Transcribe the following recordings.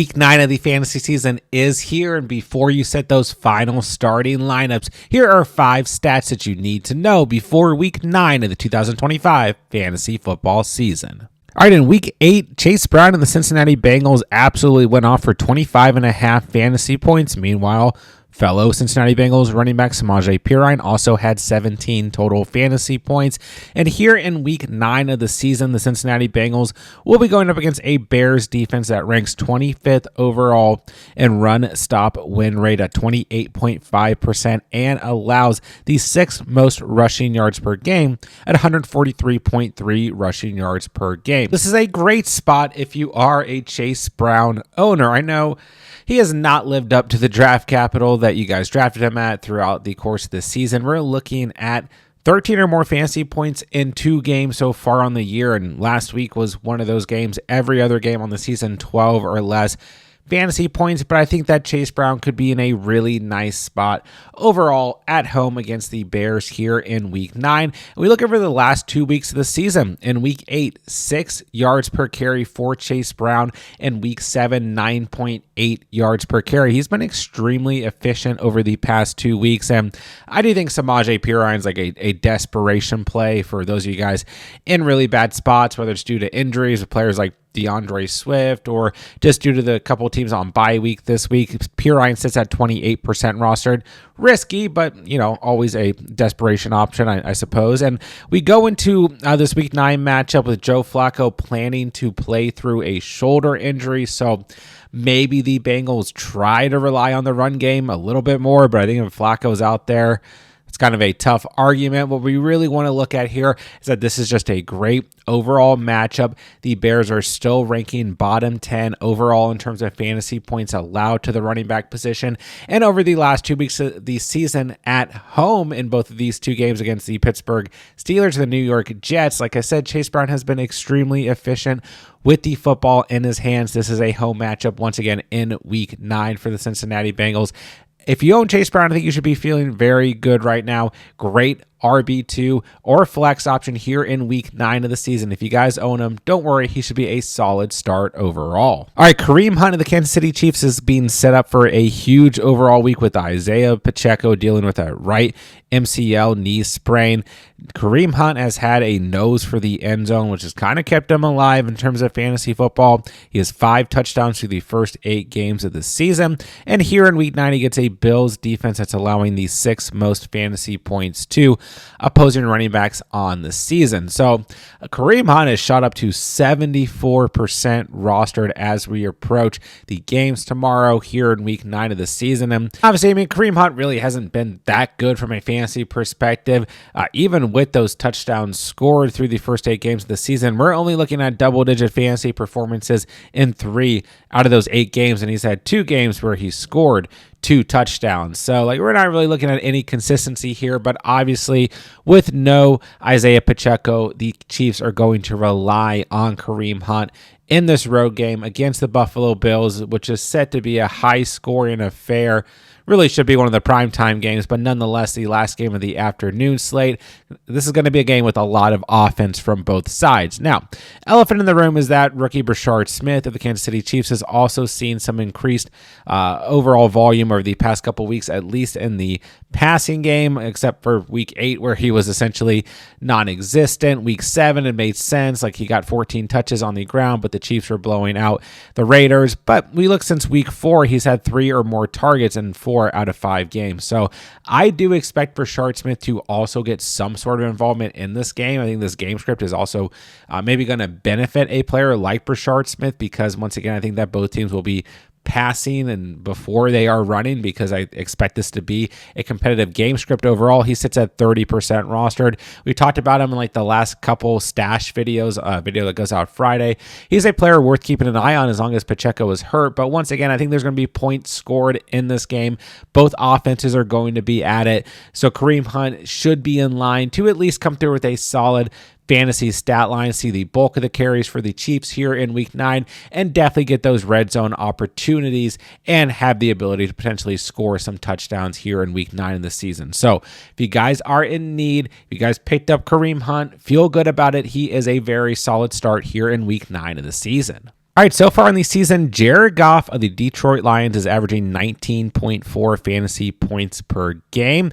Week 9 of the fantasy season is here, and before you set those final starting lineups, here are 5 stats that you need to know before Week 9 of the 2025 fantasy football season. All right, in Week 8, Chase Brown and the Cincinnati Bengals absolutely went off for 25.5 fantasy points. Meanwhile, fellow Cincinnati Bengals running back Samaje Perine also had 17 total fantasy points. And here in Week 9 of the season, the Cincinnati Bengals will be going up against a Bears defense that ranks 25th overall in run-stop win rate at 28.5% and allows the 6th most rushing yards per game at 143.3 rushing yards per game. This is a great spot if you are a Chase Brown owner. I know he has not lived up to the draft capital that you guys drafted him at throughout the course of the season. We're looking at 13 or more fantasy points in 2 games so far on the year, and last week was one of those games. Every other game on the season, 12 or less fantasy points, but I think that Chase Brown could be in a really nice spot overall at home against the Bears here in Week 9. And we look over the last 2 weeks of the season. In Week 8, 6 yards per carry for Chase Brown. In Week 7, 9.8 yards per carry. He's been extremely efficient over the past 2 weeks, and I do think Samaje Perine is like a desperation play for those of you guys in really bad spots, whether it's due to injuries with players like DeAndre Swift or just due to the couple of teams on bye week this week. Perine sits at 28% rostered. Risky, but, always a desperation option, I suppose. And we go into this Week 9 matchup with Joe Flacco planning to play through a shoulder injury. So maybe the Bengals try to rely on the run game a little bit more, but I think if Flacco's out there, it's kind of a tough argument. What we really want to look at here is that this is just a great overall matchup. The Bears are still ranking bottom 10 overall in terms of fantasy points allowed to the running back position. And over the last 2 weeks of the season at home in both of these 2 games against the Pittsburgh Steelers and the New York Jets, like I said, Chase Brown has been extremely efficient with the football in his hands. This is a home matchup once again in Week 9 for the Cincinnati Bengals. If you own Chase Brown, I think you should be feeling very good right now. Great RB2 or flex option here in Week 9 of the season. If you guys own him, don't worry. He should be a solid start overall. All right, Kareem Hunt of the Kansas City Chiefs is being set up for a huge overall week with Isaiah Pacheco dealing with a right MCL knee sprain. Kareem Hunt has had a nose for the end zone, which has kind of kept him alive in terms of fantasy football. He has 5 touchdowns through the first 8 games of the season. And here in Week 9, he gets a Bills defense that's allowing the 6th most fantasy points to opposing running backs on the season. So Kareem Hunt has shot up to 74% rostered as we approach the games tomorrow here in Week 9 of the season. And obviously, Kareem Hunt really hasn't been that good from a fantasy perspective. Even with those touchdowns scored through the first 8 games of the season, we're only looking at double-digit fantasy performances in 3 out of those 8 games, and he's had 2 games where he scored 2 touchdowns. So we're not really looking at any consistency here, but obviously with no Isaiah Pacheco, the Chiefs are going to rely on Kareem Hunt in this road game against the Buffalo Bills, which is set to be a high-scoring affair. Really should be one of the primetime games, but nonetheless, the last game of the afternoon slate. This is going to be a game with a lot of offense from both sides. Now, elephant in the room is that rookie Brashard Smith of the Kansas City Chiefs has also seen some increased overall volume over the past couple weeks, at least in the passing game, except for Week 8, where he was essentially non-existent. Week 7, it made sense. He got 14 touches on the ground, but the Chiefs were blowing out the Raiders. But we look since Week 4, he's had 3 or more targets in 4 out of 5 games. So I do expect Brashard Smith to also get some sort of involvement in this game. I think this game script is also maybe going to benefit a player like Brashard Smith because, once again, I think that both teams will be passing and before they are running, because I expect this to be a competitive game script overall. He sits at 30% rostered. We talked about him in the last couple stash videos, video that goes out Friday. He's a player worth keeping an eye on as long as Pacheco is hurt. But once again, I think there's going to be points scored in this game. Both offenses are going to be at it. So Kareem Hunt should be in line to at least come through with a solid fantasy stat line, see the bulk of the carries for the Chiefs here in Week 9, and definitely get those red zone opportunities and have the ability to potentially score some touchdowns here in Week 9 of the season. So if you guys are in need, if you guys picked up Kareem Hunt, feel good about it. He is a very solid start here in Week 9 of the season. All right, so far in the season, Jared Goff of the Detroit Lions is averaging 19.4 fantasy points per game.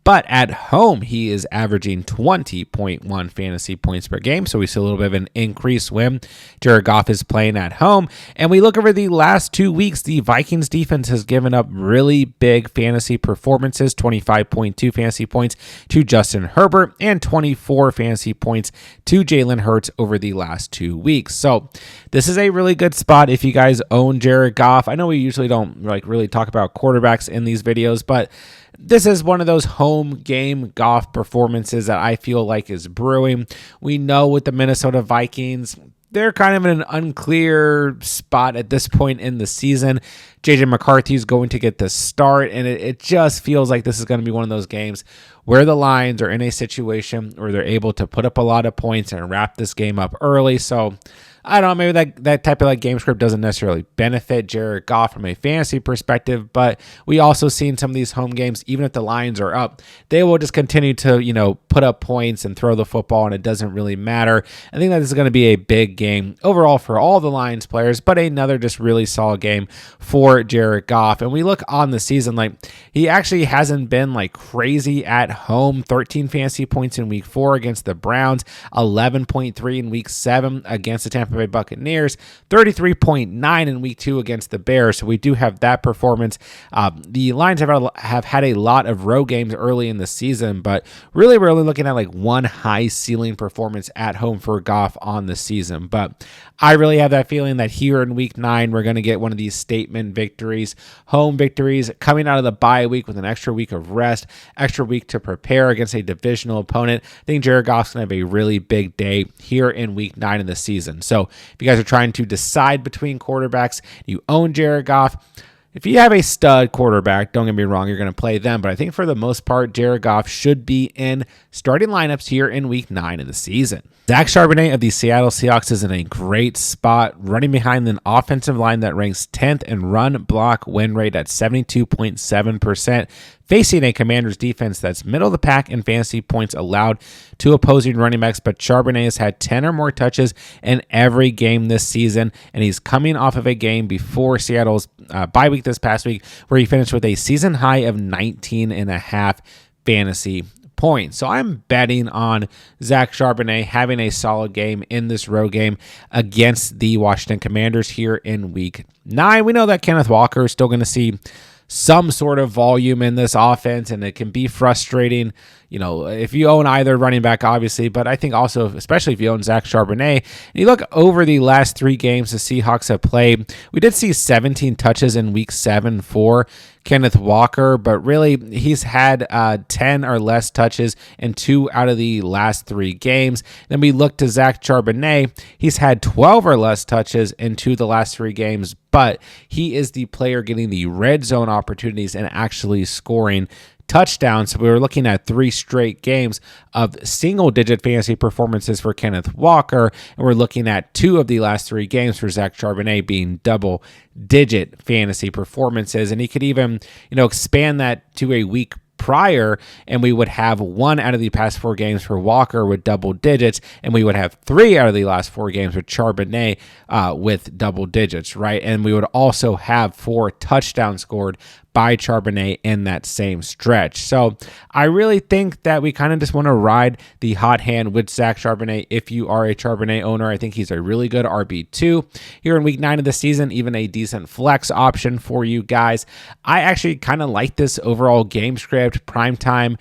But at home, he is averaging 20.1 fantasy points per game. So we see a little bit of an increase when Jared Goff is playing at home. And we look over the last 2 weeks, the Vikings defense has given up really big fantasy performances, 25.2 fantasy points to Justin Herbert and 24 fantasy points to Jalen Hurts over the last 2 weeks. So this is a really good spot if you guys own Jared Goff. I know we usually don't really talk about quarterbacks in these videos, but this is one of those home game Goff performances that I feel like is brewing. We know with the Minnesota Vikings, they're kind of in an unclear spot at this point in the season. JJ McCarthy is going to get the start, and it just feels like this is going to be one of those games where the Lions are in a situation where they're able to put up a lot of points and wrap this game up early. So I don't know, maybe that type of game script doesn't necessarily benefit Jared Goff from a fantasy perspective, but we also see in some of these home games, even if the Lions are up, they will just continue to, put up points and throw the football, and it doesn't really matter. I think that this is going to be a big game overall for all the Lions players, but another just really solid game for Jared Goff. And we look on the season, he actually hasn't been crazy at home. 13 fantasy points in week 4 against the Browns, 11.3 in week 7 against the Tampa Bay Buccaneers, 33.9 in week 2 against the Bears. So we do have that performance. The Lions have had a lot of road games early in the season, but really we're only looking at one high ceiling performance at home for Goff on the season. But I really have that feeling that here in week 9, we're going to get one of these statement victories, home victories, coming out of the bye week with an extra week of rest, extra week to prepare against a divisional opponent. I think Jared Goff's going to have a really big day here in week 9 of the season. So if you guys are trying to decide between quarterbacks, you own Jared Goff. If you have a stud quarterback, don't get me wrong, you're going to play them. But I think for the most part, Jared Goff should be in starting lineups here in week 9 of the season. Zach Charbonnet of the Seattle Seahawks is in a great spot, running behind an offensive line that ranks 10th in run block win rate at 72.7%, facing a Commanders defense that's middle of the pack in fantasy points allowed to opposing running backs. But Charbonnet has had 10 or more touches in every game this season, and he's coming off of a game before Seattle's bye week this past week where he finished with a season high of 19.5 fantasy points. So I'm betting on Zach Charbonnet having a solid game in this road game against the Washington Commanders here in week 9. We know that Kenneth Walker is still going to see some sort of volume in this offense, and it can be frustrating, if you own either running back, obviously, but I think also, especially if you own Zach Charbonnet, and you look over the last 3 games the Seahawks have played, we did see 17 touches in week 7 for Kenneth Walker, but really he's had 10 or less touches in 2 out of the last 3 games. Then we look to Zach Charbonnet, he's had 12 or less touches in 2 of the last 3 games, but he is the player getting the red zone opportunities and actually scoring touchdowns. So we were looking at 3 straight games of single-digit fantasy performances for Kenneth Walker, and we're looking at 2 of the last 3 games for Zach Charbonnet being double-digit fantasy performances. And he could even, expand that to a week prior, and we would have 1 out of the past 4 games for Walker with double digits, and we would have 3 out of the last 4 games with Charbonnet with double digits, right? And we would also have 4 touchdowns scored by Charbonnet in that same stretch. So I really think that we kind of just want to ride the hot hand with Zach Charbonnet. If you are a Charbonnet owner, I think he's a really good RB2 here in week 9 of the season, even a decent flex option for you guys. I actually kind of like this overall game script, primetime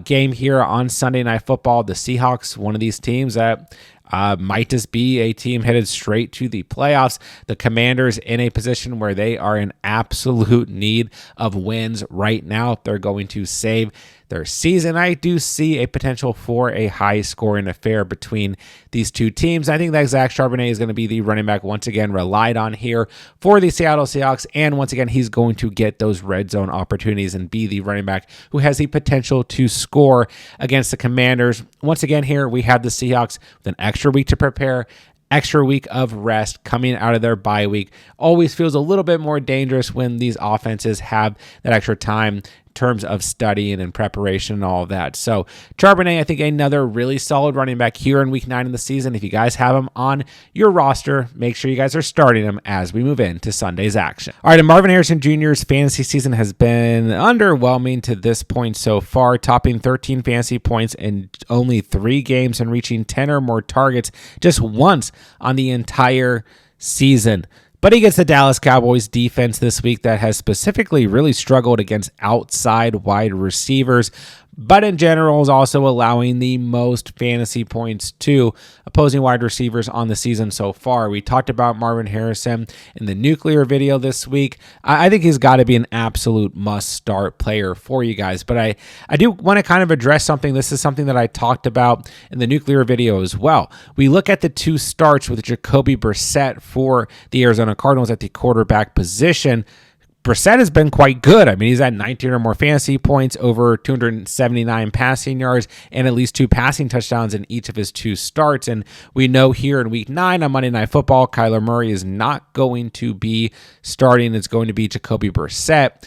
game here on Sunday Night Football. The Seahawks, one of these teams that might just be a team headed straight to the playoffs. The Commanders in a position where they are in absolute need of wins right now. They're going to save their season. I do see a potential for a high-scoring affair between these two teams. I think that Zach Charbonnet is going to be the running back once again relied on here for the Seattle Seahawks, and once again, he's going to get those red zone opportunities and be the running back who has the potential to score against the Commanders. Once again, here we have the Seahawks with an extra week to prepare, extra week of rest coming out of their bye week. Always feels a little bit more dangerous when these offenses have that extra time terms of studying and preparation and all of that. So Charbonnet, I think another really solid running back here in week 9 of the season. If you guys have him on your roster, make sure you guys are starting him as we move into Sunday's action. All right, and Marvin Harrison Jr.'s fantasy season has been underwhelming to this point so far, topping 13 fantasy points in only 3 games and reaching 10 or more targets just once on the entire season. But he gets the Dallas Cowboys defense this week that has specifically really struggled against outside wide receivers, but in general is also allowing the most fantasy points to opposing wide receivers on the season so far. We talked about Marvin Harrison in the nuclear video this week. I think he's got to be an absolute must-start player for you guys, but I do want to kind of address something. This is something that I talked about in the nuclear video as well. We look at the 2 starts with Jacoby Brissett for the Arizona Cardinals at the quarterback position. Brissett has been quite good. I mean, he's at 19 or more fantasy points, over 279 passing yards, and at least 2 passing touchdowns in each of his 2 starts. And we know here in week 9 on Monday Night Football, Kyler Murray is not going to be starting. It's going to be Jacoby Brissett.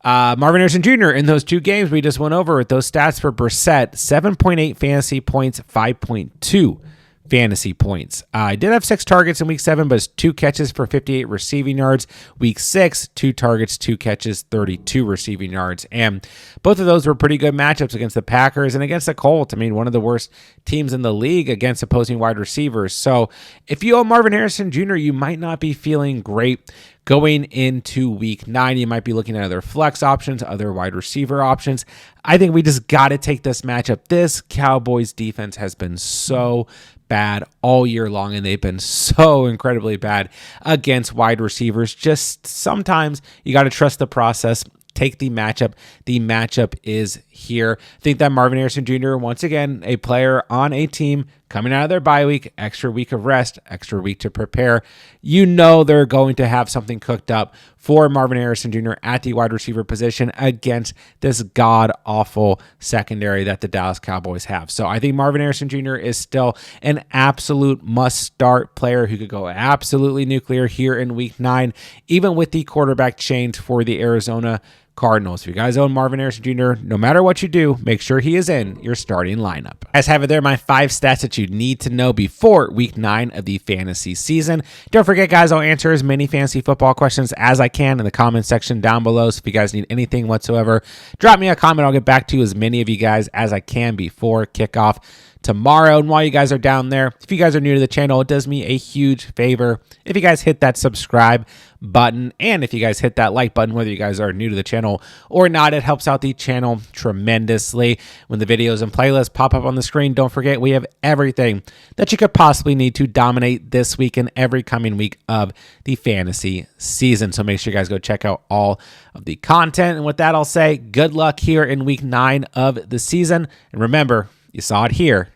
Marvin Harrison Jr. in those 2 games we just went over with those stats for Brissett, 7.8 fantasy points, 5.2 fantasy points. I did have 6 targets in week 7, but it's 2 catches for 58 receiving yards. Week 6, 2 targets, 2 catches, 32 receiving yards. And both of those were pretty good matchups against the Packers and against the Colts. I mean, one of the worst teams in the league against opposing wide receivers. So if you own Marvin Harrison Jr., you might not be feeling great going into week 9. You might be looking at other flex options, other wide receiver options. I think we just got to take this matchup. This Cowboys defense has been so bad all year long, and they've been so incredibly bad against wide receivers. Just sometimes you got to trust the process. Take the matchup. The matchup is here. I think that Marvin Harrison Jr., once again, a player on a team coming out of their bye week, extra week of rest, extra week to prepare. You know they're going to have something cooked up for Marvin Harrison Jr. at the wide receiver position against this god-awful secondary that the Dallas Cowboys have. So I think Marvin Harrison Jr. is still an absolute must-start player who could go absolutely nuclear here in week 9, even with the quarterback change for the Arizona Cardinals. If you guys own Marvin Harrison Jr., no matter what you do, make sure he is in your starting lineup. Guys, have it there, my 5 stats that you need to know before week 9 of the fantasy season. Don't forget, guys, I'll answer as many fantasy football questions as I can in the comment section down below. So if you guys need anything whatsoever, drop me a comment. I'll get back to as many of you guys as I can before kickoff tomorrow. And while you guys are down there, if you guys are new to the channel, it does me a huge favor if you guys hit that subscribe button, and if you guys hit that like button, whether you guys are new to the channel or not. It helps out the channel tremendously. When the videos and playlists pop up on the screen, don't forget we have everything that you could possibly need to dominate this week and every coming week of the fantasy season. So make sure you guys go check out all of the content. And with that, I'll say good luck here in week 9 of the season. And remember, you saw it here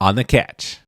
on The Catch.